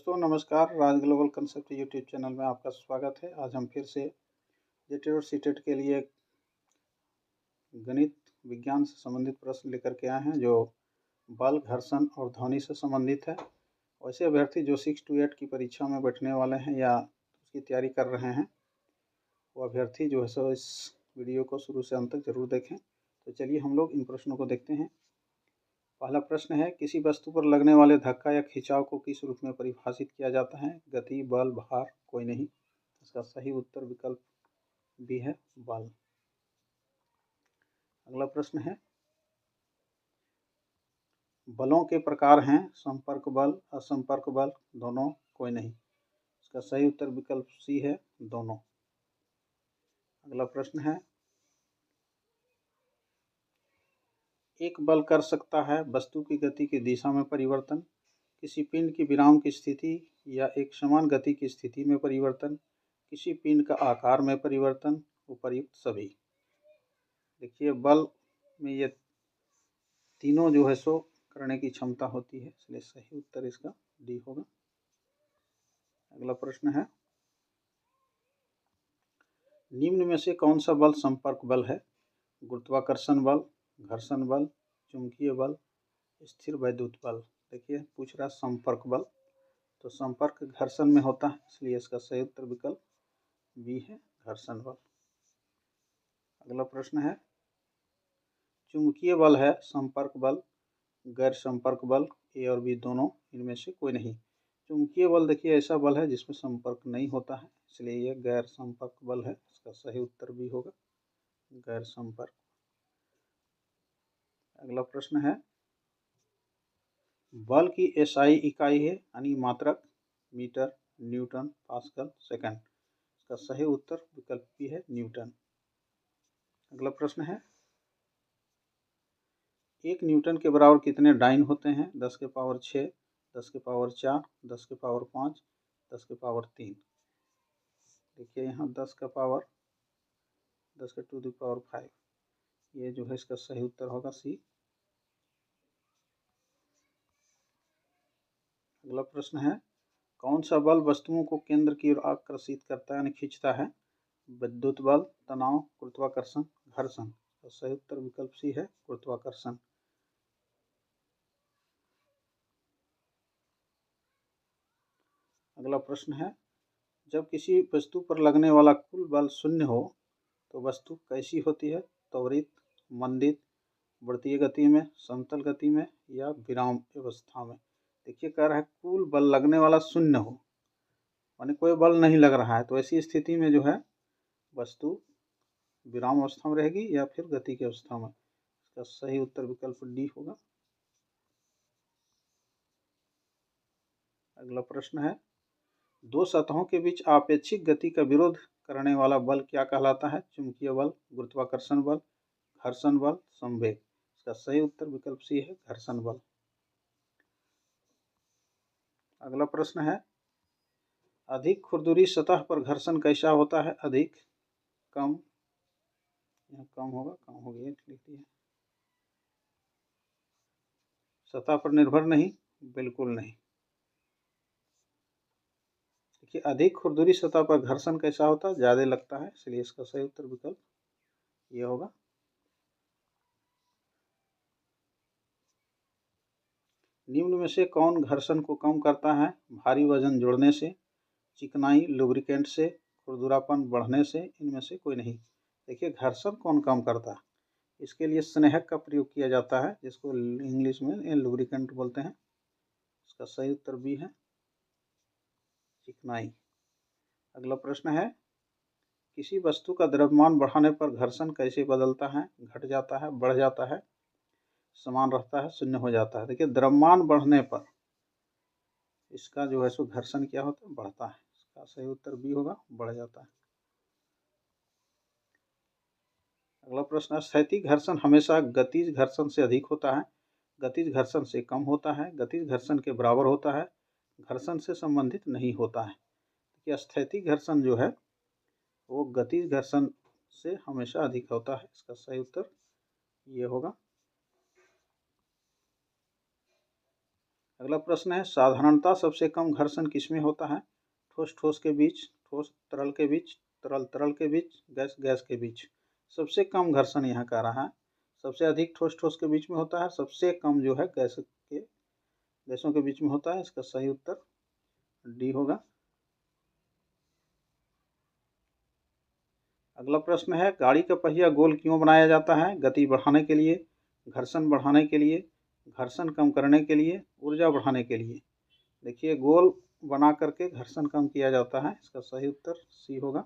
दोस्तों नमस्कार। राज global concept YouTube channel में आपका स्वागत है। आज हम फिर से जेटेड और सीटेट के लिए गणित विज्ञान से संबंधित प्रश्न लेकर के आए हैं जो बल, घर्षण और ध्वनि से संबंधित है। वैसे अभ्यर्थी जो 6 to 8 की परीक्षा में बैठने वाले हैं या उसकी तैयारी कर रहे हैं, वो अभ्यर्थी जो है सो इस वीडियो को शुरू से अंत तक जरूर देखें। तो चलिए हम लोग इन प्रश्नों को देखते हैं। पहला प्रश्न है, किसी वस्तु पर लगने वाले धक्का या खिंचाव को किस रूप में परिभाषित किया जाता है? गति, बल, भार, कोई नहीं। इसका सही उत्तर विकल्प बी है, बल। अगला प्रश्न है, बलों के प्रकार हैं संपर्क बल, असंपर्क बल, दोनों, कोई नहीं। इसका सही उत्तर विकल्प सी है, दोनों। अगला प्रश्न है, एक बल कर सकता है वस्तु की गति की दिशा में परिवर्तन, किसी पिंड की विराम की स्थिति या एक समान गति की स्थिति में परिवर्तन, किसी पिंड का आकार में परिवर्तन, उपर्युक्त सभी। देखिए बल में ये तीनों जो है सो करने की क्षमता होती है, इसलिए सही उत्तर इसका डी होगा। अगला प्रश्न है, निम्न में से कौन सा बल संपर्क बल है? गुरुत्वाकर्षण बल, घर्षण बल, चुंबकीय बल, स्थिर वैद्युत बल। देखिए पूछ रहा संपर्क बल, तो संपर्क घर्षण में होता है, इसलिए इसका सही उत्तर विकल्प बी है, घर्षण बल। अगला प्रश्न है, चुंबकीय बल है संपर्क बल, गैर संपर्क बल, ए और बी दोनों, इनमें से कोई नहीं। चुंबकीय बल देखिए ऐसा बल है जिसमें संपर्क नहीं होता है, इसलिए यह गैर संपर्क बल है। इसका सही उत्तर भी होगा, गैर संपर्क। अगला प्रश्न है, बल की एसआई इकाई है यानी मात्रक, मीटर, न्यूटन, पास्कल, सेकंड। इसका सही उत्तर विकल्प भी है, न्यूटन। अगला प्रश्न है, एक न्यूटन के बराबर कितने डाइन होते हैं? 10 के पावर 6, 10 के पावर 4, 10 के पावर 5, 10 के पावर 3। देखिए यहाँ 10 का पावर 10 के टू द पावर 5, ये जो है इसका सही उत्तर होगा सी। अगला प्रश्न है, कौन सा बल वस्तुओं को केंद्र की ओर आकर्षित करता है यानी खींचता है? विद्युत बल, तनाव, गुरुत्वाकर्षण, घर्षण। तो सही उत्तर विकल्प सी है, गुरुत्वाकर्षण। अगला प्रश्न है, जब किसी वस्तु पर लगने वाला कुल बल शून्य हो तो वस्तु कैसी होती है? त्वरित, मंदित, वृत्तीय गति में, समतल गति में या विराम अवस्था में। देखिए कह रहा है कुल बल लगने वाला शून्य हो, माने कोई बल नहीं लग रहा है, तो ऐसी स्थिति में जो है वस्तु विराम अवस्था में रहेगी या फिर गति की अवस्था में। इसका सही उत्तर विकल्प डी होगा। अगला प्रश्न है, दो सतहों के बीच आपेक्षिक गति का विरोध करने वाला बल क्या कहलाता है? चुंबकीय बल, गुरुत्वाकर्षण बल, घर्षण बल, संवेग। इसका सही उत्तर विकल्प सी है, घर्षण बल। अगला प्रश्न है, अधिक खुरदुरी सतह पर घर्षण कैसा होता है? अधिक, कम, यहाँ कम होगा, कम हो गया, लिख दिया। सतह पर निर्भर नहीं, बिल्कुल नहीं। देखिए अधिक खुरदुरी सतह पर घर्षण कैसा होता है? ज्यादा लगता है, इसलिए इसका सही उत्तर विकल्प ये होगा। निम्न में से कौन घर्षण को कम करता है? भारी वजन जोड़ने से, चिकनाई, लुब्रिकेंट से, खुरदुरापन बढ़ने से, इनमें से कोई नहीं। देखिए घर्षण कौन कम करता है? इसके लिए स्नेहक का प्रयोग किया जाता है, जिसको इंग्लिश में लुब्रिकेंट बोलते हैं। इसका सही उत्तर भी है, चिकनाई। अगला प्रश्न है, किसी वस्तु का द्रव्यमान बढ़ाने पर घर्षण कैसे बदलता है? घट जाता है, बढ़ जाता है, समान रहता है, शून्य हो जाता है। देखिए द्रव्यमान बढ़ने पर इसका जो है सो घर्षण क्या होता है? बढ़ता है। इसका सही उत्तर बी होगा, बढ़ जाता है। अगला प्रश्न है, स्थैतिक घर्षण हमेशा गतिज घर्षण से अधिक होता है, गतिज घर्षण से कम होता है, गतिज घर्षण के बराबर होता है, घर्षण से संबंधित नहीं होता है। देखिए स्थैतिक घर्षण जो है वो गतिज घर्षण से हमेशा अधिक होता है। इसका सही उत्तर ये होगा। अगला प्रश्न है, साधारणतः सबसे कम घर्षण किसमें होता है? ठोस ठोस के बीच, ठोस तरल के बीच, तरल तरल के बीच, गैस गैस के बीच। सबसे कम घर्षण यहाँ कह रहा है, सबसे अधिक ठोस ठोस के बीच में होता है, सबसे कम जो है गैसों के बीच में होता है। इसका सही उत्तर डी होगा। अगला प्रश्न है, गाड़ी का पहिया गोल क्यों बनाया जाता है? गति बढ़ाने के लिए, घर्षण बढ़ाने के लिए, घर्षण कम करने के लिए, ऊर्जा बढ़ाने के लिए। देखिए, गोल बना करके घर्षण कम किया जाता है। इसका सही उत्तर सी होगा।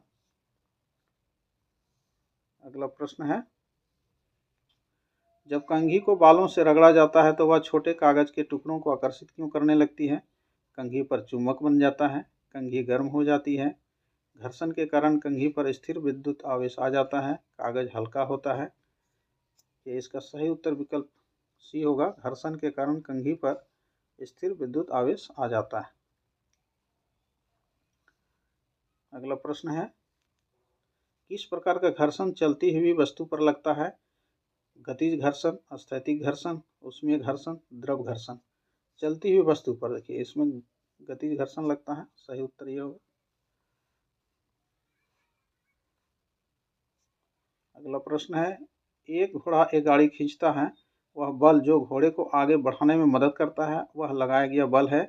अगला प्रश्न है, जब कंघी को बालों से रगड़ा जाता है तो वह छोटे कागज के टुकड़ों को आकर्षित क्यों करने लगती है? कंघी पर चुंबक बन जाता है, कंघी गर्म हो जाती है, घर्षण के कारण कंघी पर स्थिर विद्युत आवेश आ जाता है, कागज हल्का होता है। ये इसका सही उत्तर विकल्प सी होगा। घर्षण के कारण कंघी पर स्थिर विद्युत आवेश आ जाता है। अगला प्रश्न है, किस प्रकार का घर्षण चलती हुई वस्तु पर लगता है? गतिज घर्षण, स्थैतिक घर्षण, ऊष्मीय घर्षण, द्रव घर्षण। चलती हुई वस्तु पर देखिए इसमें गतिज घर्षण लगता है। सही उत्तर ये होगा। अगला प्रश्न है, एक घोड़ा एक गाड़ी खींचता है, वह बल जो घोड़े को आगे बढ़ाने में मदद करता है वह लगाया गया बल है।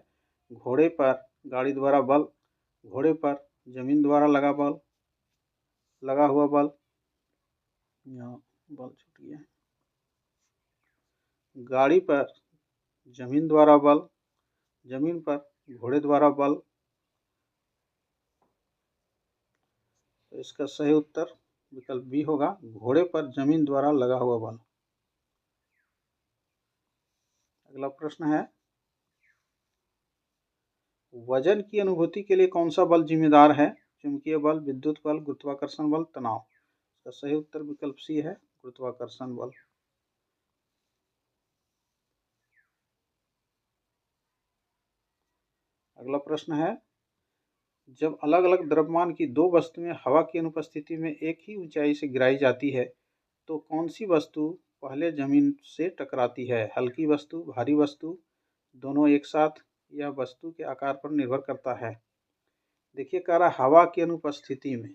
घोड़े पर गाड़ी द्वारा बल, घोड़े पर जमीन द्वारा लगा हुआ बल, यहाँ बल छूट गया है। गाड़ी पर जमीन द्वारा बल, जमीन पर घोड़े द्वारा बल। तो इसका सही उत्तर विकल्प बी होगा, घोड़े पर जमीन द्वारा लगा हुआ बल। अगला प्रश्न है, वजन की अनुभूति के लिए कौन सा बल जिम्मेदार है? चुंबकीय बल, विद्युत बल, गुरुत्वाकर्षण बल, तनाव। इसका सही उत्तर विकल्प सी है, गुरुत्वाकर्षण बल। अगला प्रश्न है, जब अलग अलग द्रव्यमान की दो वस्तुएं हवा की अनुपस्थिति में एक ही ऊंचाई से गिराई जाती है तो कौन सी वस्तु पहले जमीन से टकराती है? हल्की वस्तु, भारी वस्तु, दोनों एक साथ, यह वस्तु के आकार पर निर्भर करता है। देखिए, कह रहा हवा की अनुपस्थिति में,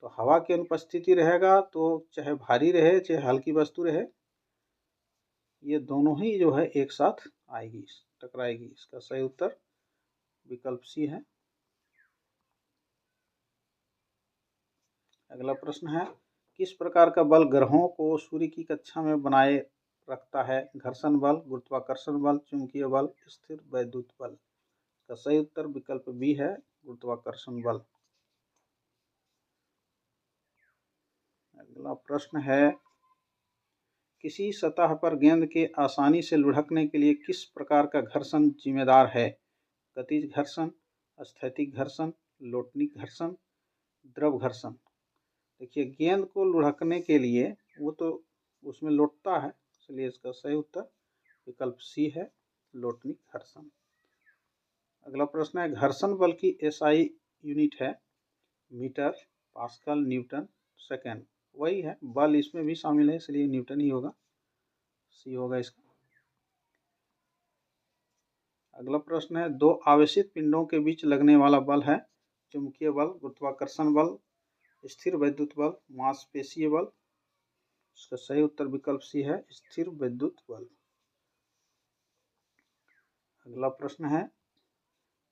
तो हवा की अनुपस्थिति रहेगा तो चाहे भारी रहे चाहे हल्की वस्तु रहे, ये दोनों ही जो है एक साथ आएगी, टकराएगी। इसका सही उत्तर विकल्प सी है। अगला प्रश्न है, किस प्रकार का बल ग्रहों को सूर्य की कक्षा में बनाए रखता है? घर्षण बल, गुरुत्वाकर्षण बल, चुंबकीय बल, स्थिर वैद्युत बल। इसका सही उत्तर विकल्प बी है, गुरुत्वाकर्षण बल। अगला प्रश्न है, किसी सतह पर गेंद के आसानी से लुढ़कने के लिए किस प्रकार का घर्षण जिम्मेदार है? गतिज घर्षण, स्थैतिक घर्षण, लोटनिक घर्षण, द्रव घर्षण। देखिए, गेंद को लुढ़कने के लिए वो तो उसमें लौटता है, इसलिए इसका सही उत्तर विकल्प सी है, लोटनिक घर्षण। अगला प्रश्न है, घर्षण बल की एसआई यूनिट है? Metre, pascal, newton, second. वही है, बल इसमें भी शामिल है इसलिए न्यूटन ही होगा। सी होगा इसका। अगला प्रश्न है, दो आवेशित पिंडों के बीच लगने वाला बल है? चुंबकीय बल, गुरुत्वाकर्षण बल, स्थिर वैद्युत बल, मांसपेशीय बल। इसका सही उत्तर विकल्प सी है, स्थिर वैद्युत बल। अगला प्रश्न है,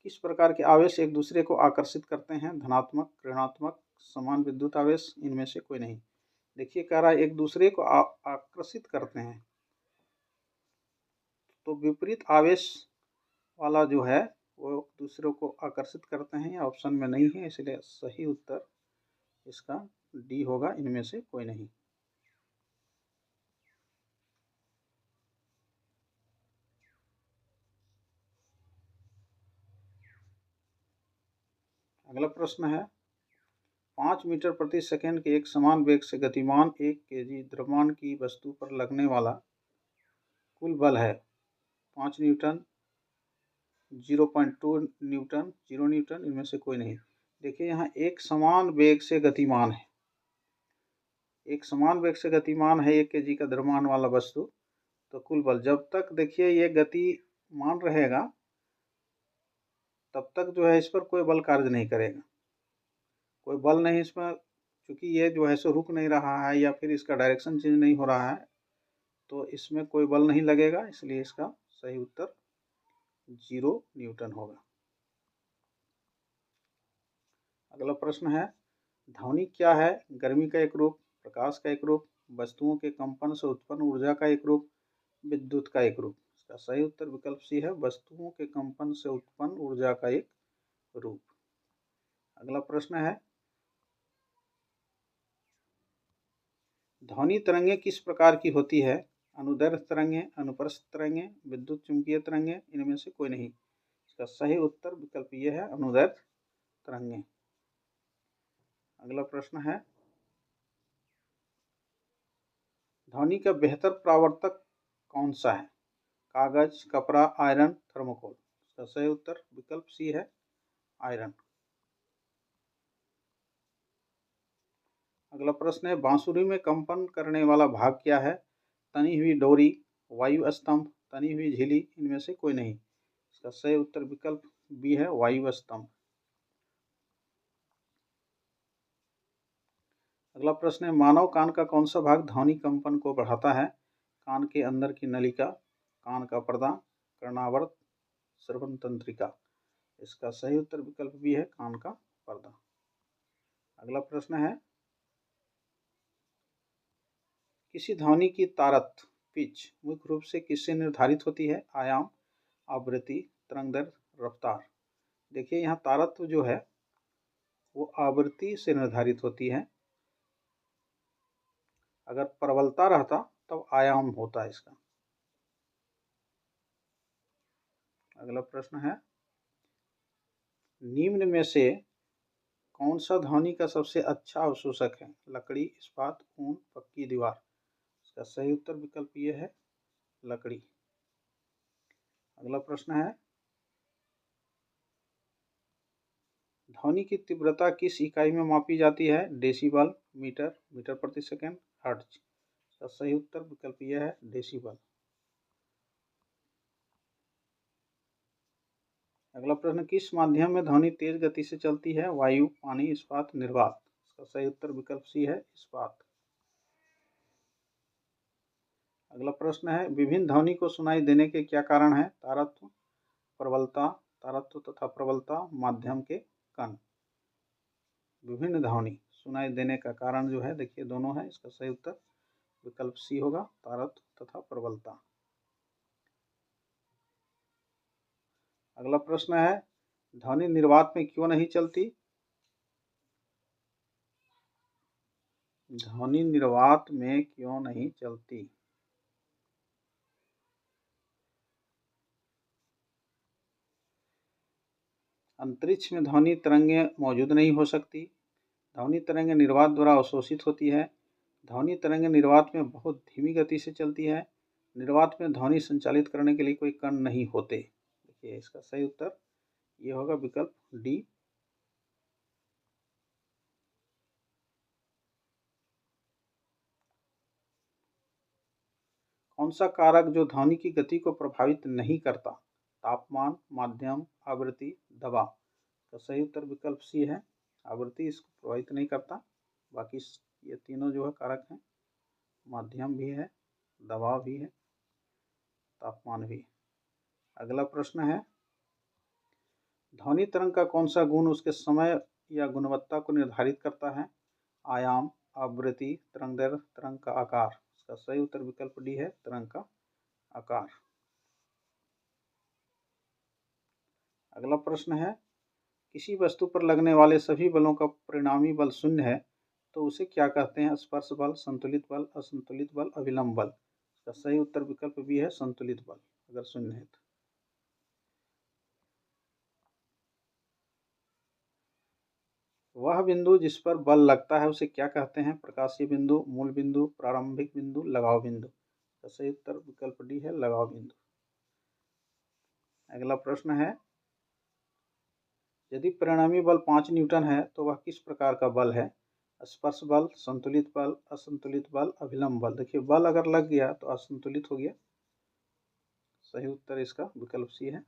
किस प्रकार के आवेश एक दूसरे को आकर्षित करते हैं? धनात्मक, ऋणात्मक, समान विद्युत आवेश, इनमें से कोई नहीं। देखिए, कह रहा है एक दूसरे को आकर्षित करते हैं, तो विपरीत आवेश वाला जो है वो दूसरों को आकर्षित करते हैं, या ऑप्शन में नहीं है, इसलिए सही उत्तर इसका डी होगा, इनमें से कोई नहीं। अगला प्रश्न है, 5 मीटर प्रति सेकंड के एक समान वेग से गतिमान 1 kg द्रव्यमान की वस्तु पर लगने वाला कुल बल है? 5 न्यूटन, 0.2 न्यूटन, 0 न्यूटन, इनमें से कोई नहीं। देखिए, यहाँ एक समान वेग से गतिमान है, एक समान वेग से गतिमान है 1 kg का द्रव्यमान वाला वस्तु, तो कुल बल जब तक देखिए ये गति मान रहेगा तब तक जो है इस पर कोई बल कार्य नहीं करेगा। कोई बल नहीं इसमें, क्योंकि ये जो है सो रुक नहीं रहा है या फिर इसका डायरेक्शन चेंज नहीं हो रहा है, तो इसमें कोई बल नहीं लगेगा, इसलिए इसका सही उत्तर 0 न्यूटन होगा। अगला प्रश्न है, ध्वनि क्या है? गर्मी का एक रूप, प्रकाश का एक रूप, वस्तुओं के कंपन से उत्पन्न ऊर्जा का एक रूप, विद्युत का एक रूप। इसका सही उत्तर विकल्प सी है, वस्तुओं के कंपन से उत्पन्न ऊर्जा का एक रूप। अगला प्रश्न है, ध्वनि तरंगे किस प्रकार की होती है? अनुदैर्ध्य तरंगे, अनुप्रस्थ तरंगे, विद्युत चुंबकीय तरंगे, इनमें से कोई नहीं। इसका सही उत्तर विकल्प ये है, अनुदैर्ध्य तरंगे। अगला प्रश्न है, ध्वनि का बेहतर परावर्तक कौन सा है? कागज, कपड़ा, आयरन, थर्मोकोल। इसका सही उत्तर विकल्प सी है, आयरन। अगला प्रश्न है, बांसुरी में कंपन करने वाला भाग क्या है? तनी हुई डोरी, वायु स्तंभ, तनी हुई झिल्ली, इनमें से कोई नहीं। इसका सही उत्तर विकल्प बी है, वायु स्तंभ। अगला प्रश्न है, मानव कान का कौन सा भाग ध्वनि कंपन को बढ़ाता है? कान के अंदर की नलिका, कान का पर्दा, कर्णावर्त, श्रवण तंत्रिका। इसका सही उत्तर विकल्प बी है, कान का पर्दा। अगला प्रश्न है, किसी ध्वनि की तारत पिच मुख्य रूप से किससे निर्धारित होती है? आयाम, आवृत्ति, तरंगदैर्ध्य, रफ्तार। देखिए यहाँ तारत्व जो है वो आवृत्ति से निर्धारित होती है, अगर प्रबलता रहता तब आयाम होता है इसका। अगला प्रश्न है, निम्न में से कौन सा ध्वनि का सबसे अच्छा अवशोषक है? लकड़ी, इस्पात, ऊन, पक्की दीवार। इसका सही उत्तर विकल्प ये है, लकड़ी। अगला प्रश्न है, ध्वनि की तीव्रता किस इकाई में मापी जाती है? डेसिबल, मीटर, मीटर प्रति सेकंड, हर्ट्ज। इसका सही उत्तर विकल्प यह है, डेसिबल। अगला प्रश्न, किस माध्यम में ध्वनि तेज गति से चलती है? वायु, पानी, इस्पात, निर्वात। इसका सही उत्तर विकल्प सी है, इस्पात। अगला प्रश्न है, विभिन्न ध्वनि को सुनाई देने के क्या कारण है? तारत्व, प्रबलता, तारत्व तथा प्रबलता, माध्यम के कण। विभिन्न ध्वनि सुनाई देने का कारण जो है, देखिए दोनों है। इसका सही उत्तर विकल्प सी होगा, तारत्व तथा प्रबलता। अगला प्रश्न है, ध्वनि निर्वात में क्यों नहीं चलती? ध्वनि निर्वात में क्यों नहीं चलती? अंतरिक्ष में ध्वनि तरंगे मौजूद नहीं हो सकती। ध्वनि तरंगे निर्वात द्वारा अवशोषित होती है। ध्वनि तरंगे निर्वात में बहुत धीमी गति से चलती है। निर्वात में ध्वनि संचालित करने के लिए कोई कण नहीं होते। देखिए इसका सही उत्तर ये होगा, विकल्प डी। कौन सा कारक जो ध्वनि की गति को प्रभावित नहीं करता? तापमान, माध्यम, आवृत्ति, दबाव। तो सही उत्तर विकल्प सी है, आवृत्ति इसको प्रभावित नहीं करता। बाकी ये तीनों जो है कारक हैं, माध्यम भी है, दबाव भी है, तापमान भी। अगला प्रश्न है, ध्वनि तरंग का कौन सा गुण उसके समय या गुणवत्ता को निर्धारित करता है? आयाम, आवृत्ति, तरंगदैर्घ्य, तरंग का आकार। इसका सही उत्तर विकल्प डी है, तरंग का आकार। अगला प्रश्न है, किसी वस्तु पर लगने वाले सभी बलों का परिणामी बल शून्य है तो उसे क्या कहते हैं? स्पर्श बल, संतुलित बल, असंतुलित बल, अभिलंब बल। इसका सही उत्तर विकल्प भी है, संतुलित बल, अगर शून्य है तो। वह बिंदु जिस पर बल लगता है उसे क्या कहते हैं? प्रकाशीय बिंदु, मूल बिंदु, प्रारंभिक बिंदु, लगाव बिंदु। इसका सही उत्तर विकल्प डी है, लगाव बिंदु। अगला प्रश्न है, यदि परिणामी बल 5 न्यूटन है तो वह किस प्रकार का बल है? स्पर्श बल, संतुलित बल, असंतुलित बल, अभिलंब बल। देखिए बल अगर लग गया तो असंतुलित हो गया, सही उत्तर इसका विकल्प सी है।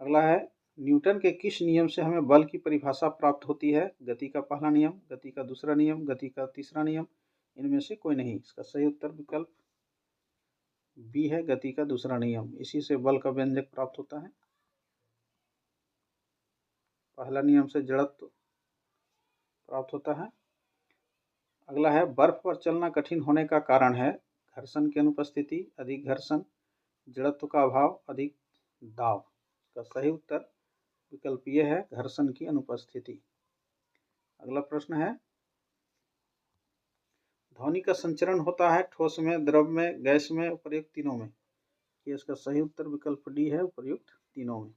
अगला है, न्यूटन के किस नियम से हमें बल की परिभाषा प्राप्त होती है? गति का पहला नियम, गति का दूसरा नियम, गति का तीसरा नियम, इनमें से कोई नहीं। इसका सही उत्तर विकल्प बी है, गति का दूसरा नियम। इसी से बल का व्यंजक प्राप्त होता है। पहला नियम से जड़त्व प्राप्त होता है। अगला है, बर्फ पर चलना कठिन होने का कारण है? घर्षण की अनुपस्थिति, अधिक घर्षण, जड़त्व का अभाव, अधिक दाब। इसका सही उत्तर विकल्प ये है, घर्षण की अनुपस्थिति। अगला प्रश्न है, ध्वनि का संचरण होता है ठोस में, द्रव में, गैस में, उपर्युक्त तीनों में? ये इसका सही उत्तर विकल्प डी है, उपर्युक्त तीनों में।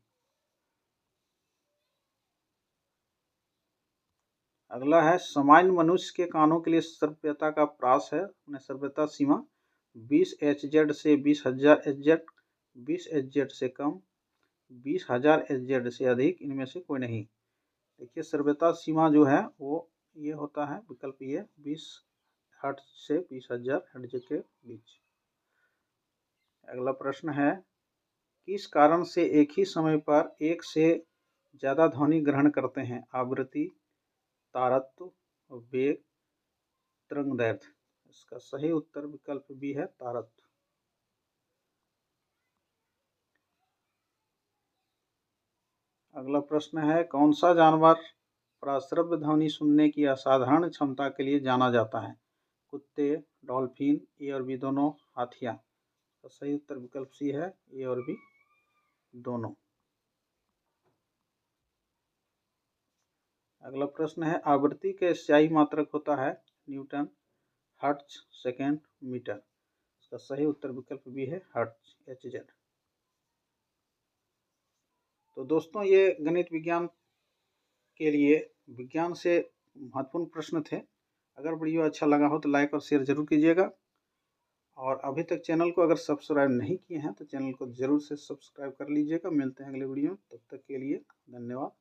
अगला है, सामान्य मनुष्य के कानों के लिए श्रव्यता का प्रास है, श्रव्यता सीमा 20 HZ से 20,000 HZ, 20 HZ से कम, 20,000 HZ से अधिक, इनमें से कोई नहीं। देखिए, श्रव्यता सीमा जो है वो ये होता है, विकल्प ये 20 हर्ट्ज से 20,000 हर्ट्ज के बीच। अगला प्रश्न है, किस कारण से एक ही समय पर एक से ज़्यादा ध्वनि ग्रहण करते हैं? आवृत्ति, तारत्व, वेग, तरंगदैर्घ्य। इसका सही उत्तर विकल्प बी है, तारत्व। अगला प्रश्न है, कौन सा जानवर प्राश्रव्य ध्वनि सुनने की असाधारण क्षमता के लिए जाना जाता है? कुत्ते, डॉल्फिन, ए और बी दोनों, हाथियां। तो सही उत्तर विकल्प सी है, ए और बी दोनों। अगला प्रश्न है, आवृत्ति के स्याही मात्रक होता है? Newton, hertz, second, metre. इसका सही उत्तर विकल्प बी है, हर्ट्ज, HZ। तो दोस्तों, ये गणित विज्ञान के लिए विज्ञान से महत्वपूर्ण प्रश्न थे। अगर वीडियो अच्छा लगा हो तो लाइक और शेयर जरूर कीजिएगा, और अभी तक चैनल को अगर सब्सक्राइब नहीं किए हैं तो चैनल को जरूर से सब्सक्राइब कर लीजिएगा। मिलते हैं अगले वीडियो में, तब तक के लिए धन्यवाद।